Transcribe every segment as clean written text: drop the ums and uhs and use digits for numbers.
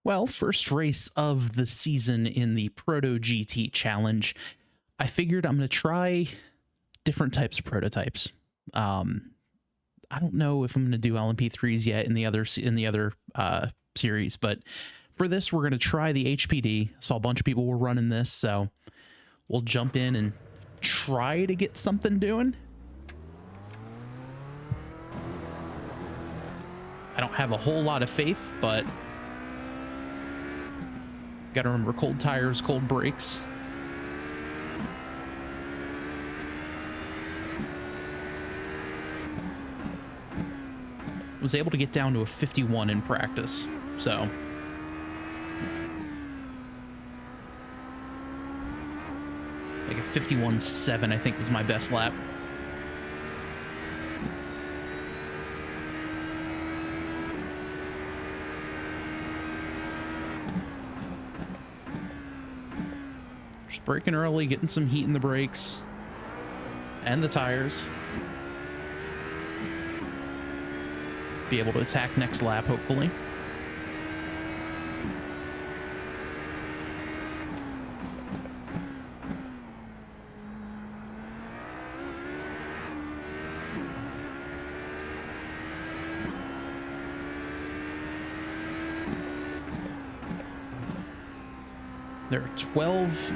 Well, first race of the season in the Proto-GT challenge. I figured I'm going to try different types of prototypes. I don't know if I'm going to do LMP3s yet in the other series, but for this, we're going to try the HPD. Saw a bunch of people were running this, so we'll jump in and try to get something doing. I don't have a whole lot of faith, but gotta remember cold tires, cold brakes. Was able to get down to a 51 in practice, so like a 51.7 I think was my best lap. Just braking early, getting some heat in the brakes and the tires. Be able to attack next lap, hopefully. There are 12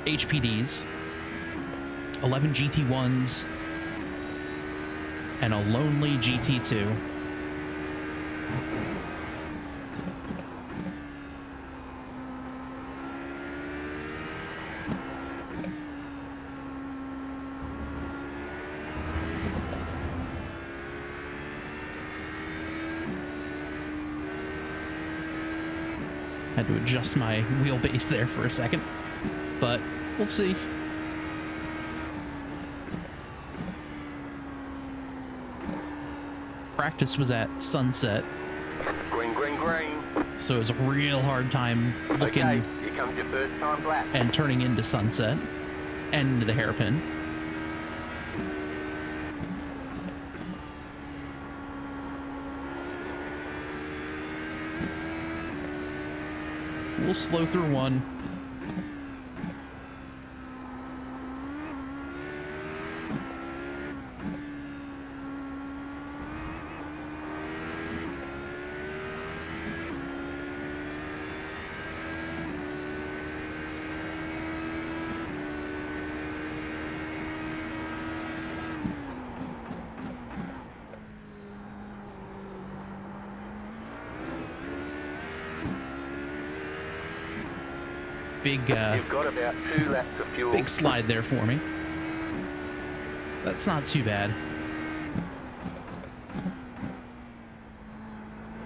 HPDs, 11 GT1s, and a lonely GT2. Had to adjust my wheelbase there for a second, but we'll see. Practice was at sunset. Green, green, green. So it was a real hard time looking Okay, here comes your first time lap. and turning into sunset and into the hairpin. We'll slow through one. Big, You've got about 2 laps of fuel. big slide there for me. That's not too bad.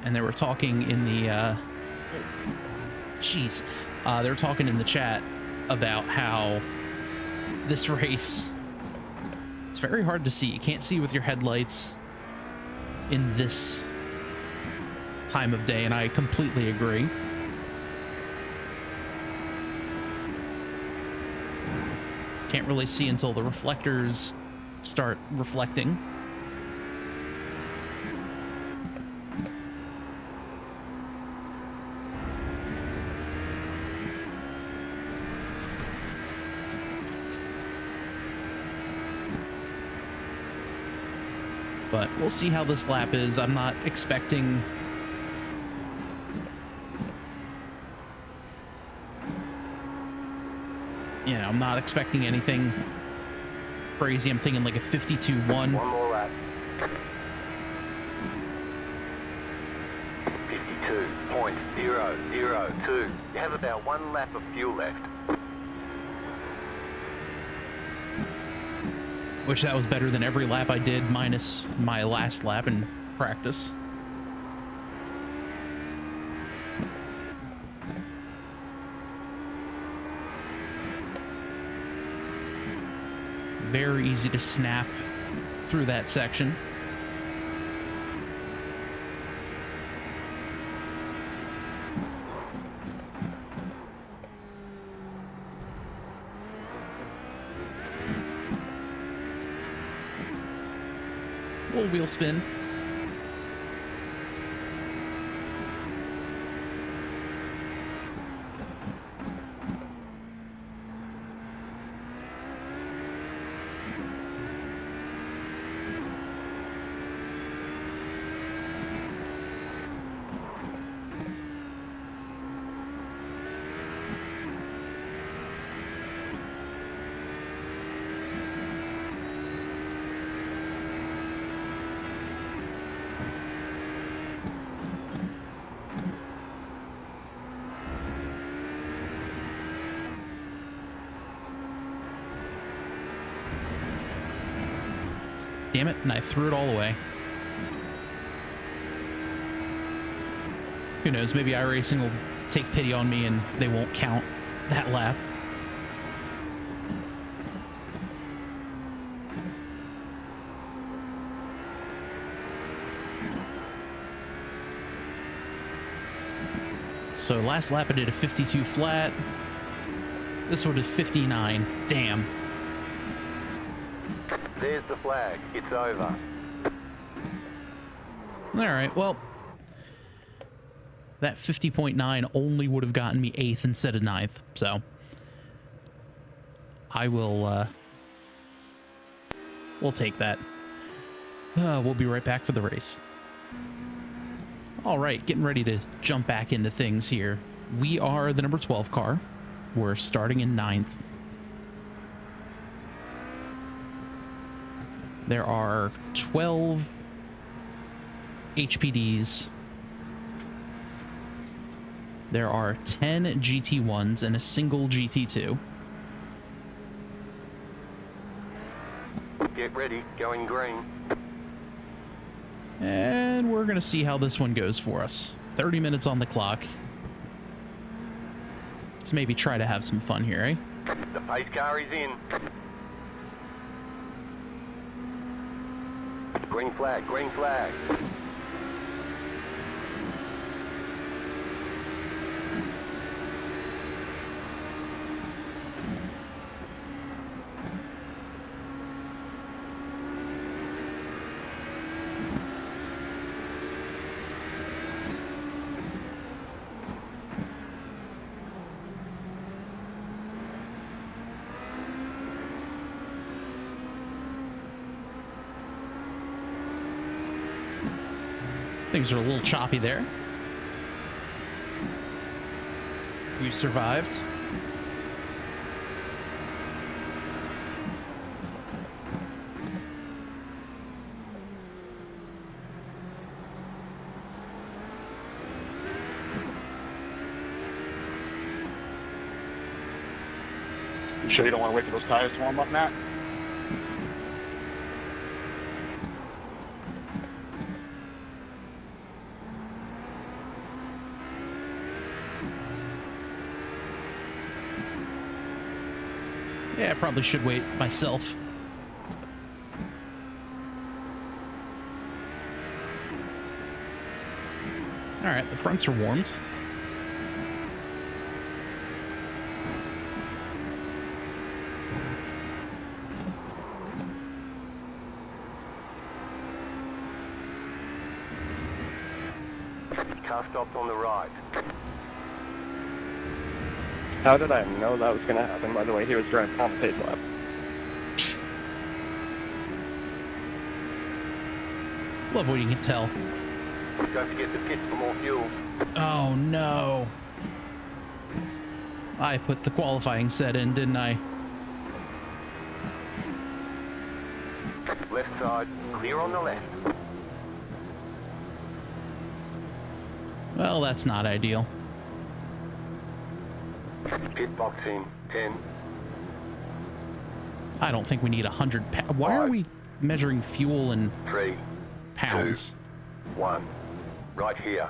And they were talking in the, they were talking in the chat about how this race, it's very hard to see. You can't see with your headlights in this time of day, and I completely agree. Can't really see until the reflectors start reflecting. But we'll see how this lap is. I'm not expecting I'm not expecting anything crazy. I'm thinking like a 52.1. One more lap. 52.002. You have about 1 lap of fuel left. Wish that was better than every lap I did minus my last lap in practice. Very easy to snap through that section. Little wheel spin. Damn it, and I threw it all away. Who knows, maybe iRacing will take pity on me and they won't count that lap. So last lap I did a 52 flat. This one is 59. Damn. There's the flag. It's over. All right, well, that 50.9 only would have gotten me 8th instead of 9th, so I will, we'll take that. We'll be right back for the race. All right, getting ready to jump back into things here. We are the number 12 car. We're starting in 9th. There are 12 HPDs. There are 10 GT1s and a single GT2. Get ready. Going green. And we're going to see how this one goes for us. 30 minutes on the clock. Let's maybe try to have some fun here, eh? The pace car is in. Green flag. Green flag. Things are a little choppy there. We've survived. You sure you don't want to wait for those tires to warm up, Matt? Yeah, I probably should wait myself. All right, the fronts are warmed. Car stopped on the right. How did I know that was going to happen, by the way? He was driving on the pace lap. Love what you can tell. Don't forget to pit for more fuel. Oh, no. I put the qualifying set in, didn't I? Left side. Clear on the left. Well, that's not ideal. Pit box in. 10. I don't think we need 100 pounds. Why are we measuring fuel in 3. pounds? 2, 1. Right here.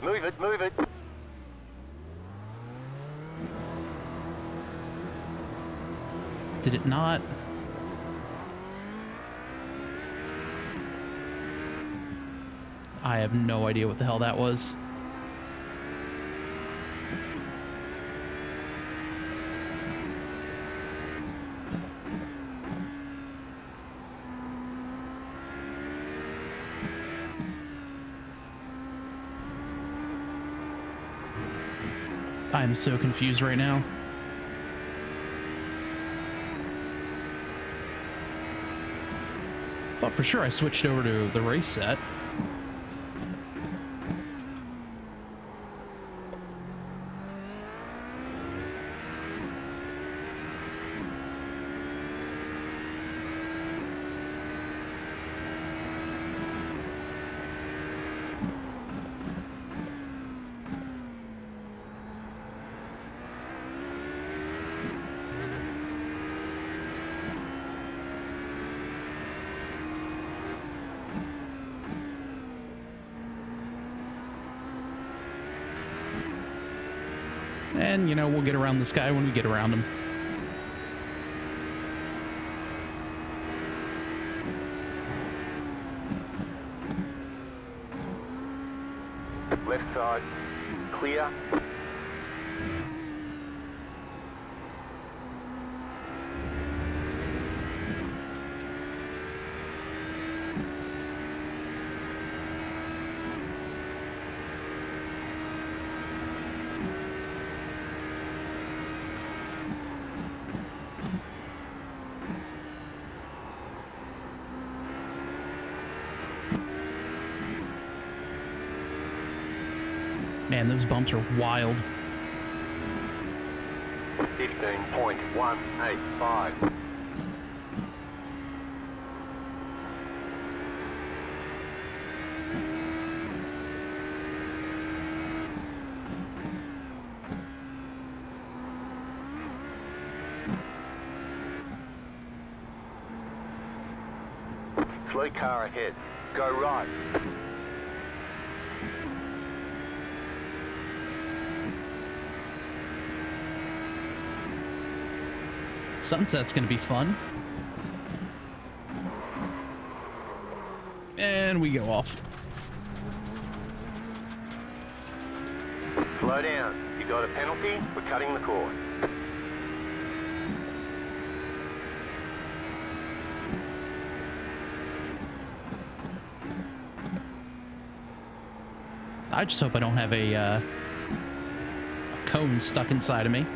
Move it, move it. Did it not? I have no idea what the hell that was. I'm so confused right now. Thought for sure I switched over to the race set. And, you know, we'll get around this guy when we get around him. Left side, clear. Man, those bumps are wild. 15.185. Slow car ahead. Go right. Sunset's gonna be fun. And we go off. Slow down. You got a penalty. We're cutting the cord. I just hope I don't have a cone stuck inside of me.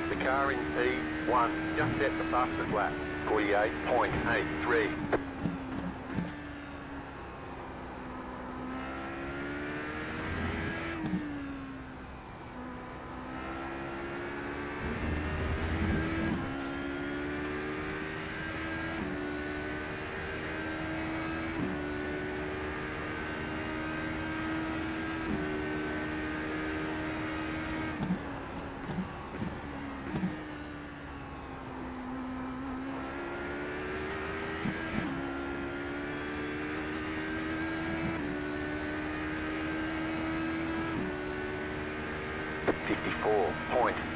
The car in P1 just set the fastest lap. 48.83.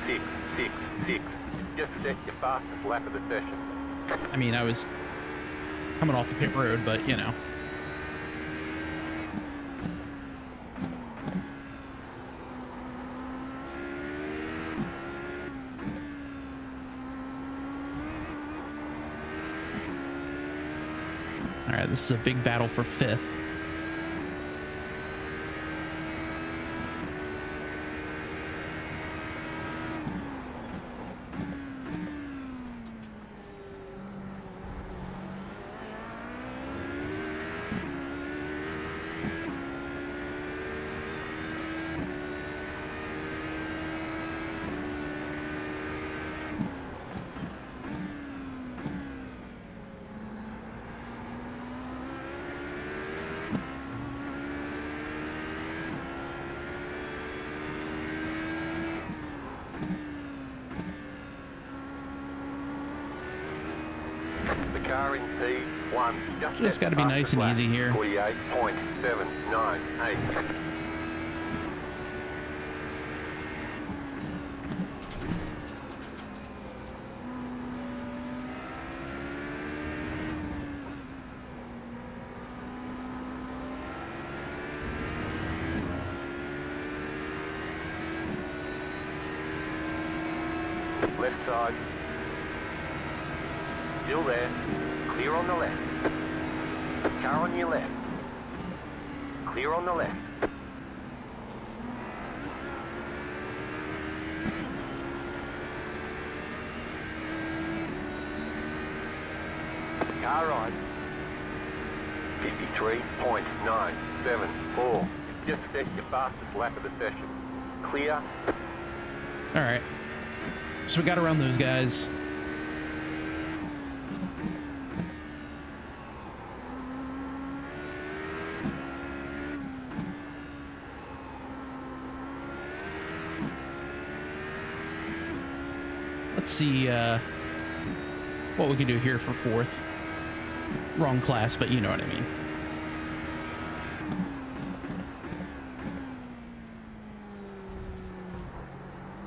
.666. Just set your fastest lap of the session. I mean, I was coming off the pit road, but you know. All right, this is a big battle for fifth. Car in P1 Just got to be nice and easy here. 48.798. Left side. Still there. Clear on the left. Car on your left. Clear on the left. Car right. 53.974. Just set your fastest lap of the session. Clear. All right. So we got around those guys. let's see what we can do here for fourth. Wrong class, but you know what I mean.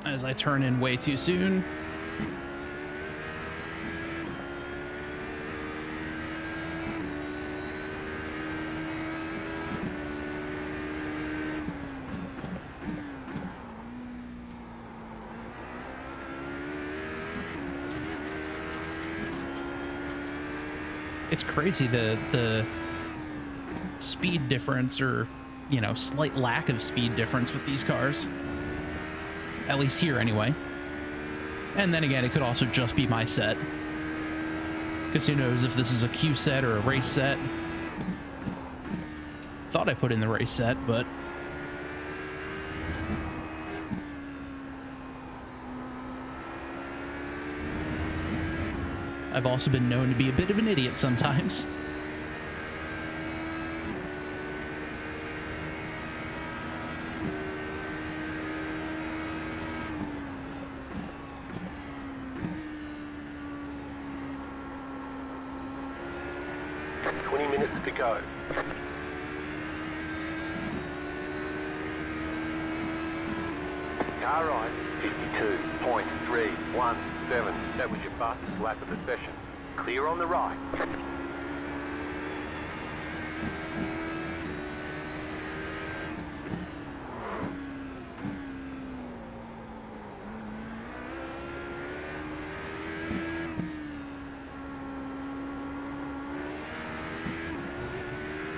As I turn in way too soon. It's crazy the speed difference, or, you know, slight lack of speed difference with these cars. At least here, anyway. And then again, it could also just be my set. Because who knows if this is a Q set or a race set. Thought I put in the race set, but... I've also been known to be a bit of an idiot sometimes. To go. Car right, 52.317. That was your fastest lap of the session. Clear on the right.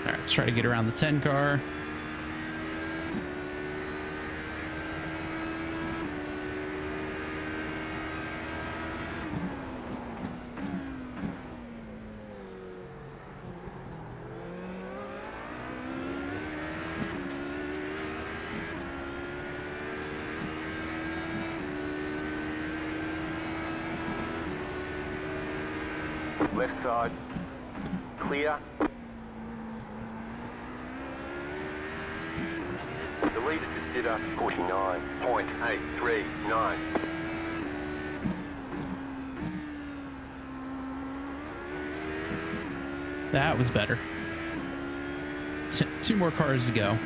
Let's try to get around the 10 car. Left side. Clear. The leader just did a 49.839. That was better. Two more cars to go.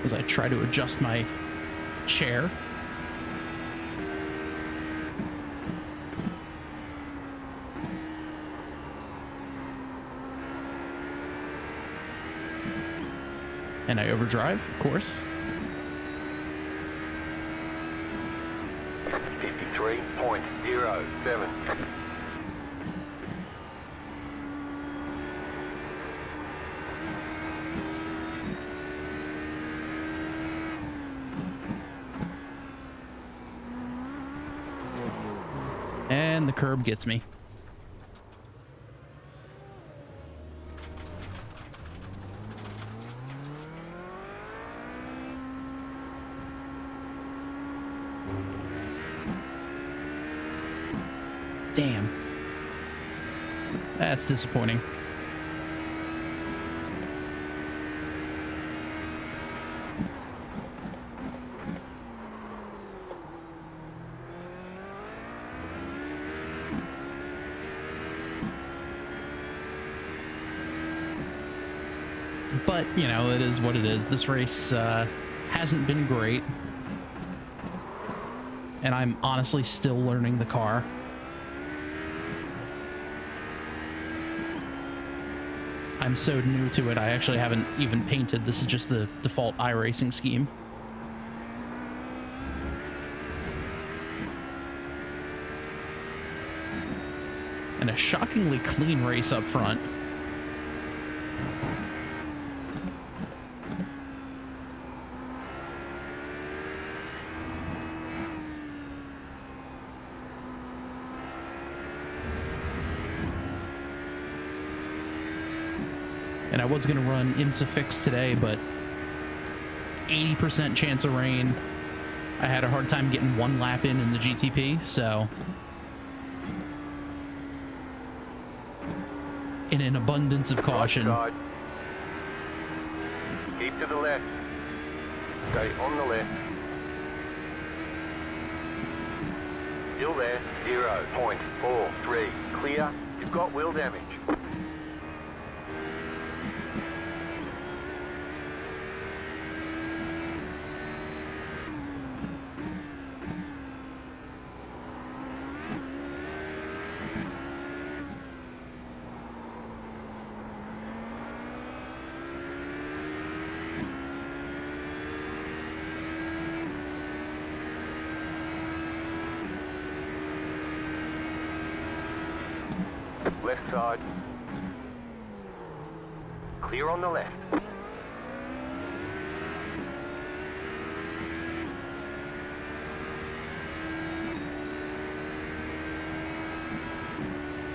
As I try to adjust my chair. And I overdrive, of course. 53.07. And the curb gets me. Damn. That's disappointing. But, you know, it is what it is. This race hasn't been great. And I'm honestly still learning the car. I'm so new to it, I actually haven't even painted. This is just the default iRacing scheme. And a shockingly clean race up front. And I was going to run IMSA Fix today, but 80% chance of rain. I had a hard time getting one lap in the GTP, so in an abundance of caution. Right side. Keep to the left. Stay on the left. Still there. 0.43. Clear. You've got wheel damage. Left side. Clear on the left.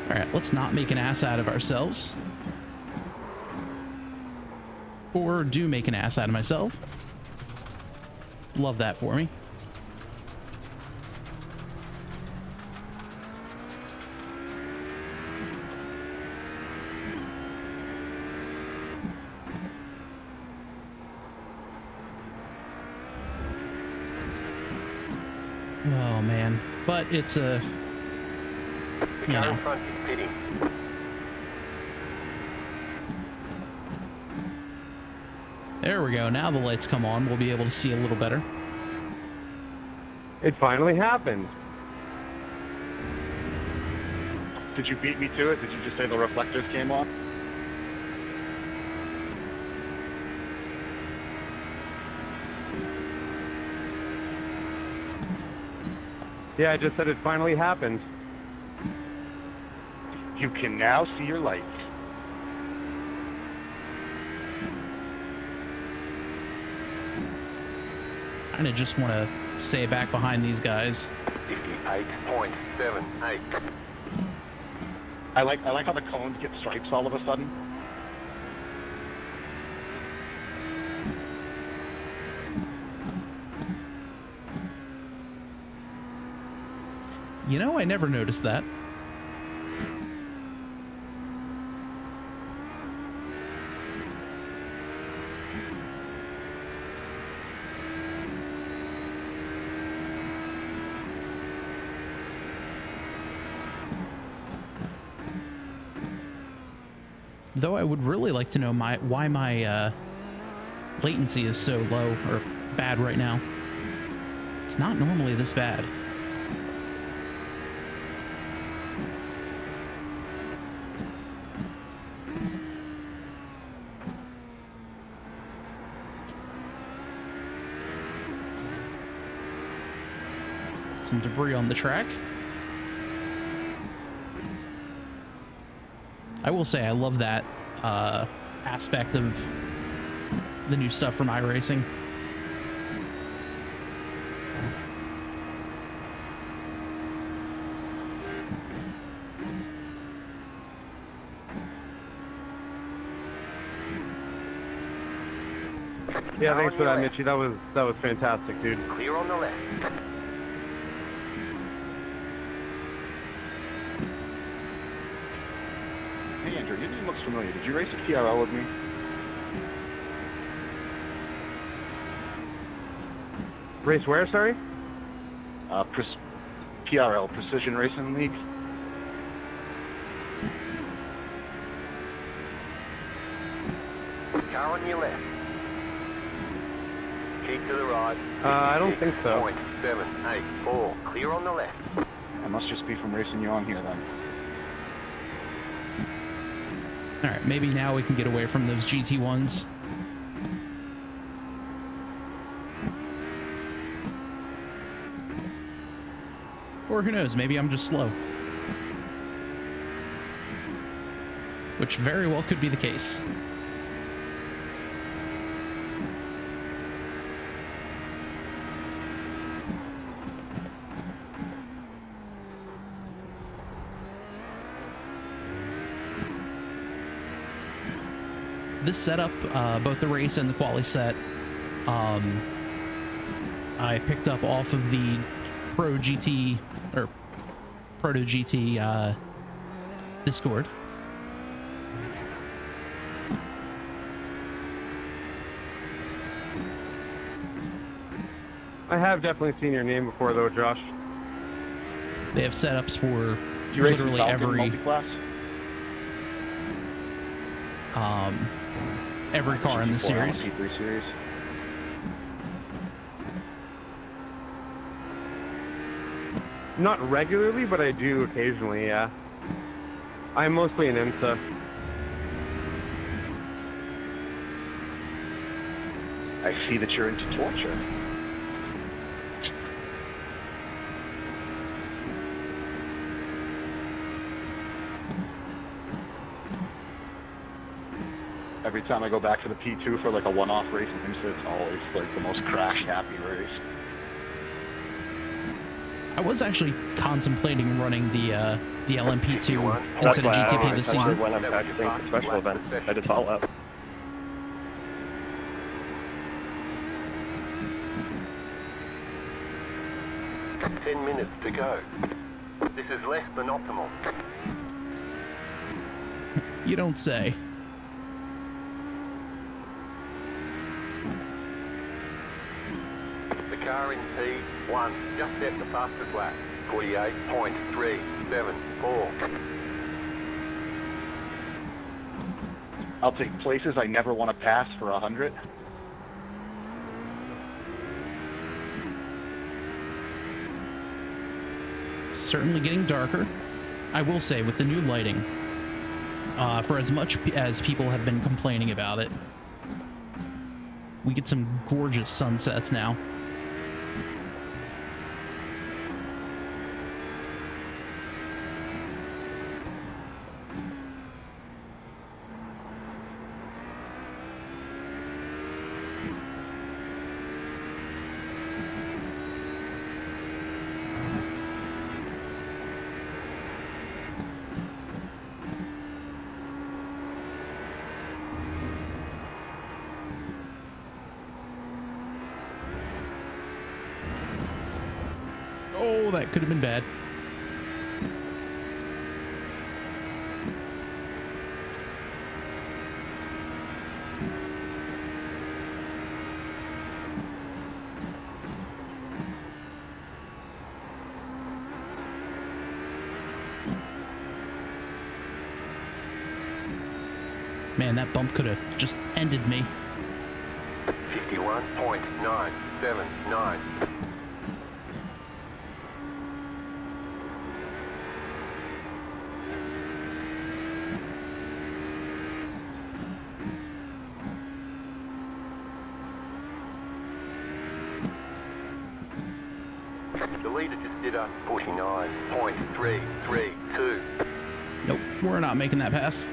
All right, let's not make an ass out of ourselves. Or do make an ass out of myself. Love that for me. Oh man, but it's a, The car in front is pitting. there we go. Now the lights come on. We'll be able to see a little better. It finally happened. Did you beat me to it? Did you just say the reflectors came on? Yeah, I just said it finally happened. You can now see your lights. Kind of just want to stay back behind these guys. 58.78. I like how the cones get stripes all of a sudden. You know, I never noticed that. Though I would really like to know why my latency is so low or bad right now. It's not normally this bad. Some debris on the track. I will say I love that aspect of the new stuff from iRacing. Yeah, thanks for that, Mitchie. That was fantastic, dude. Clear on the left. Hey Andrew, your name looks familiar. Did you race a TRL with me? Race where, sorry? PRL, Precision Racing League. Car on your left. Keep to the right. I don't think so. 0.784. Clear on the left. I must just be from racing you on here then. All right, maybe now we can get away from those GT1s. Or who knows, maybe I'm just slow. Which very well could be the case. this setup, both the race and the quali set, I picked up off of the Proto-GT Discord. I have definitely seen your name before, though, Josh. They have setups for You racing literally Falcon every multi-class? car in the P4, series. P3 series. Not regularly, but I do occasionally, yeah. I'm mostly an IMSA. I see that you're into torture. Every time I go back to the P2 for like a one-off race in IMSA, it's always like the most crash-happy race. I was actually contemplating running the LMP2 That's instead why of I GTP always this consider season. when I'm practicing for special events. I just all out. Ten minutes to go. This is less than optimal. You don't say. The car in P1 just set the fastest lap. 48.374. I'll take places I never want to pass for 100. Certainly getting darker. I will say, with the new lighting, for as much as people have been complaining about it, we get some gorgeous sunsets now. Oh, that could have been bad. Man, that bump could have just ended me. 51.979. The leader just did a 49.332. Nope, we're not making that pass.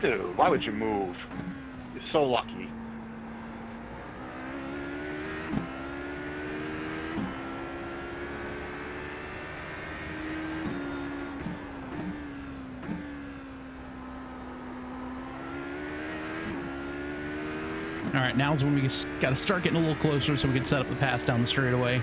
Dude, why would you move? You're so lucky. All right, now's when we got to start getting a little closer so we can set up the pass down the straightaway.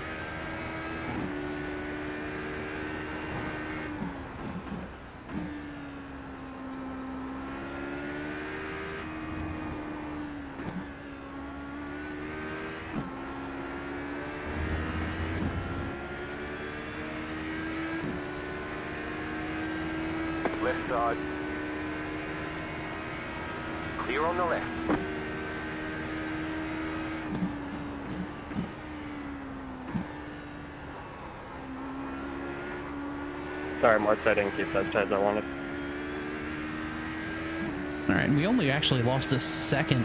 Left side. Clear on the left. Sorry, Mark, I didn't keep that as I wanted. All right, and we only actually lost a second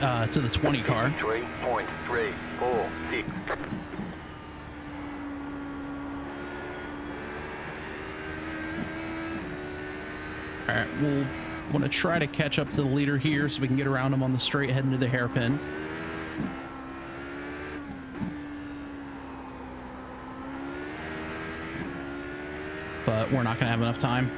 to the 20 car. 3.346. All right, we'll want to try to catch up to the leader here so we can get around him on the straight heading to the hairpin. But we're not going to have enough time.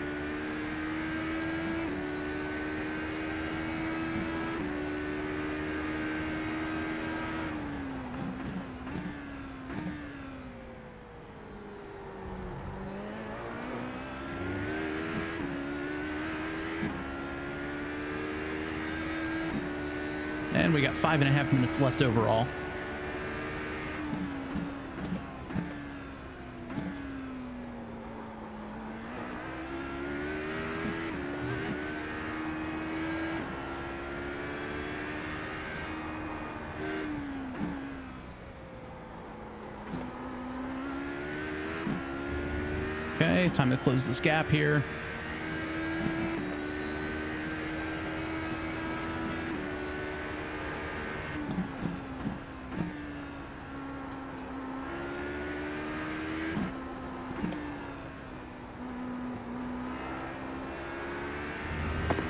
And we got 5.5 minutes left overall. Okay, time to close this gap here.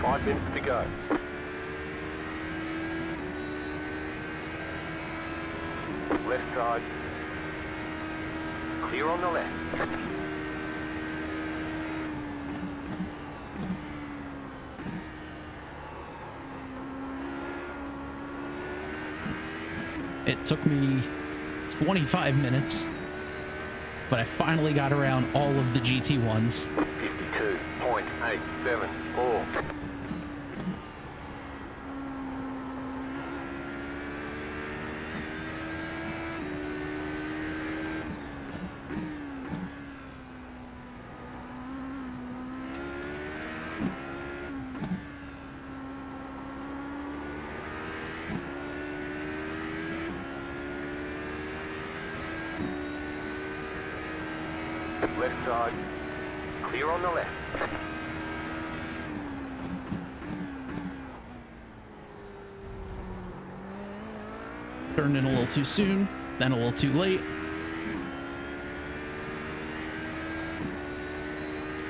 Five minutes to go. Left side. Clear on the left. It took me 25 minutes, but I finally got around all of the GT ones. 52.874. Left side. Clear on the left. Turned in a little too soon, then a little too late.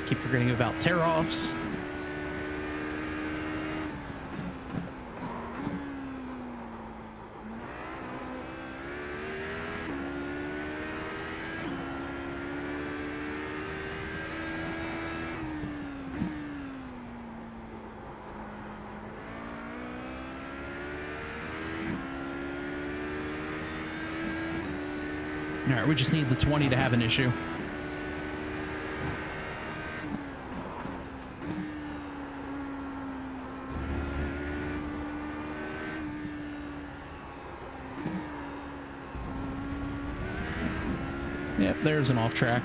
Keep forgetting about tear-offs. All right, we just need the 20 to have an issue. Yep, there's an off track.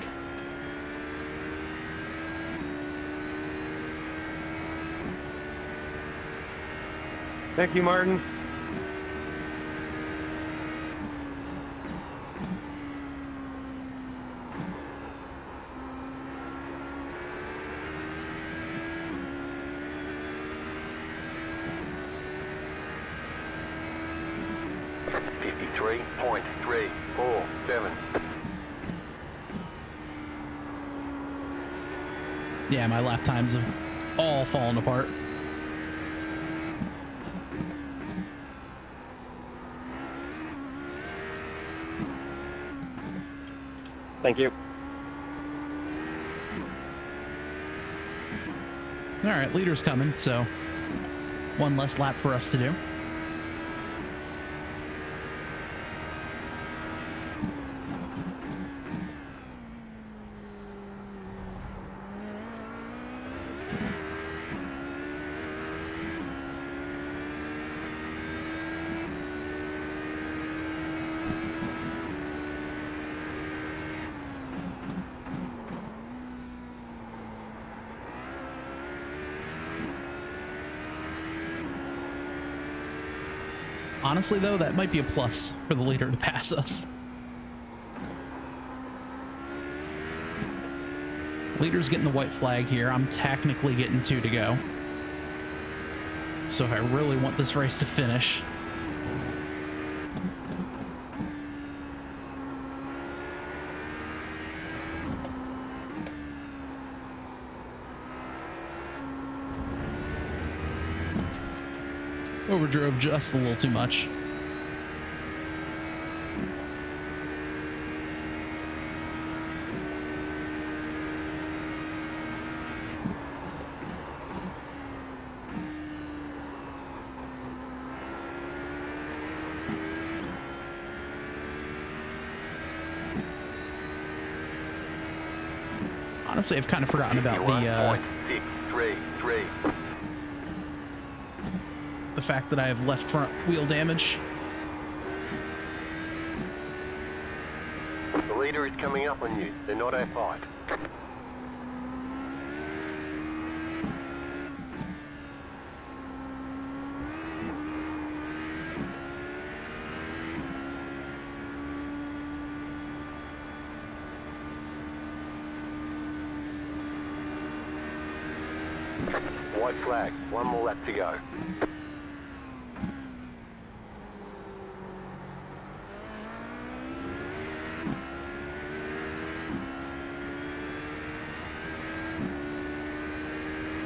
Thank you, Martin. Yeah, my lap times have all fallen apart. Thank you. All right, leader's coming, so one less lap for us to do. Honestly, though, that might be a plus for the leader to pass us. Leader's getting the white flag here. I'm technically getting 2 to go. So if I really want this race to finish, Overdrove just a little too much. Honestly, I've kind of forgotten about the fact that I have left front wheel damage. The leader is coming up on you. They're not our fight. White flag. One more lap to go.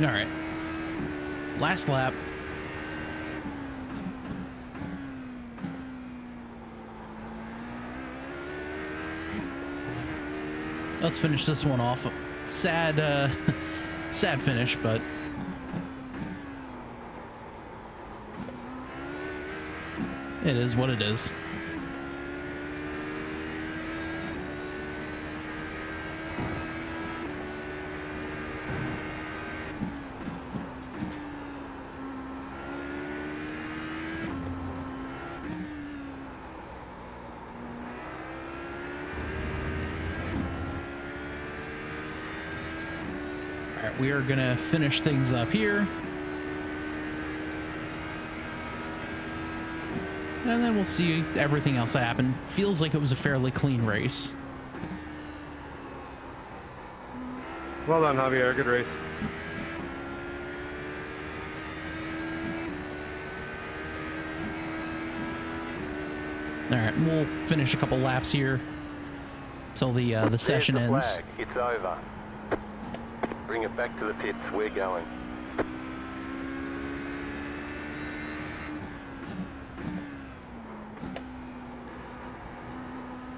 All right. Last lap. Let's finish this one off. Sad, sad finish, but it is what it is. All right, we are gonna finish things up here. And then we'll see everything else that happened. Feels like it was a fairly clean race. Well done, Javier. Good race. All right, we'll finish a couple laps here till the session There's the ends. flag. It's over. Bring it back to the pits. We're going.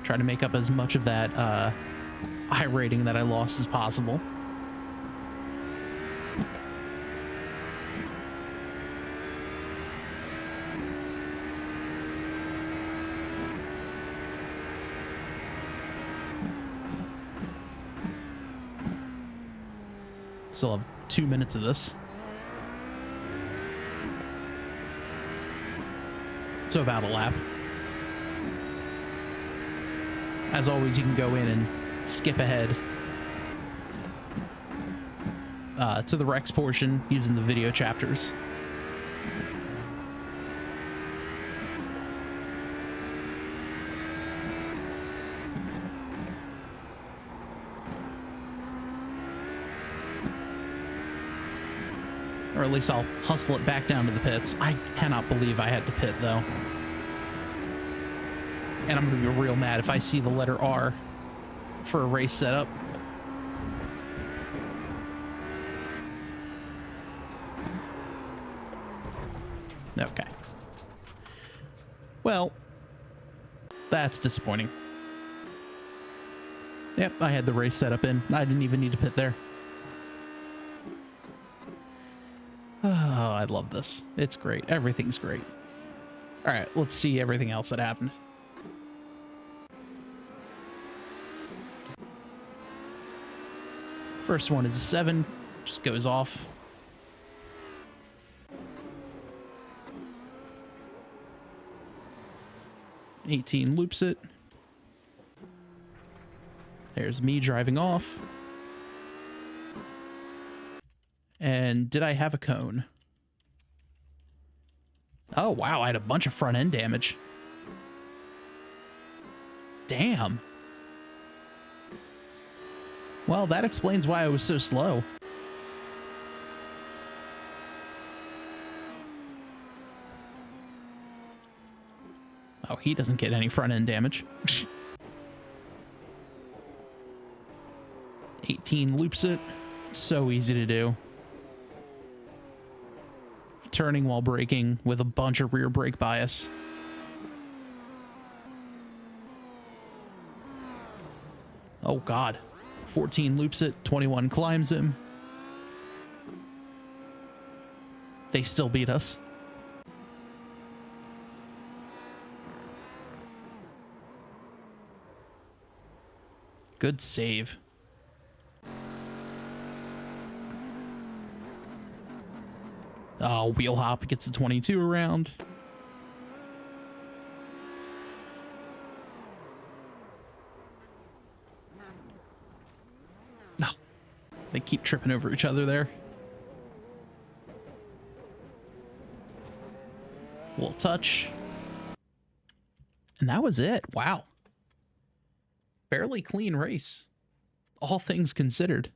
Try to make up as much of that high rating that I lost as possible. Still have 2 minutes of this. So about a lap. As always, you can go in and skip ahead to the Rex portion using the video chapters. Or at least I'll hustle it back down to the pits. I cannot believe I had to pit, though. And I'm going to be real mad if I see the letter R for a race setup. Okay. Well, that's disappointing. Yep, I had the race setup in. I didn't even need to pit there. Oh, I love this. It's great. Everything's great. All right, let's see everything else that happened. First one is a 7, just goes off. '18 loops it. There's me driving off. And did I have a cone? Oh, wow, I had a bunch of front end damage. Damn. Well, that explains why I was so slow. Oh, he doesn't get any front end damage. 18 loops it. So easy to do. turning while braking with a bunch of rear brake bias. Oh God, 14 loops it, 21 climbs him. They still beat us. Good save. Oh, wheel hop gets a 22 around. No, they keep tripping over each other there. Little touch. And that was it. Wow. Fairly clean race, all things considered.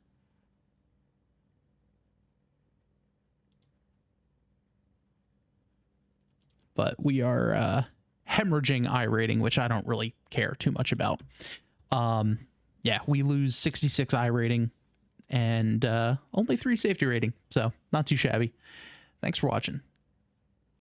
But we are hemorrhaging iRating, which I don't really care too much about. Yeah, we lose 66 iRating and only 3 safety rating, so not too shabby. Thanks for watching.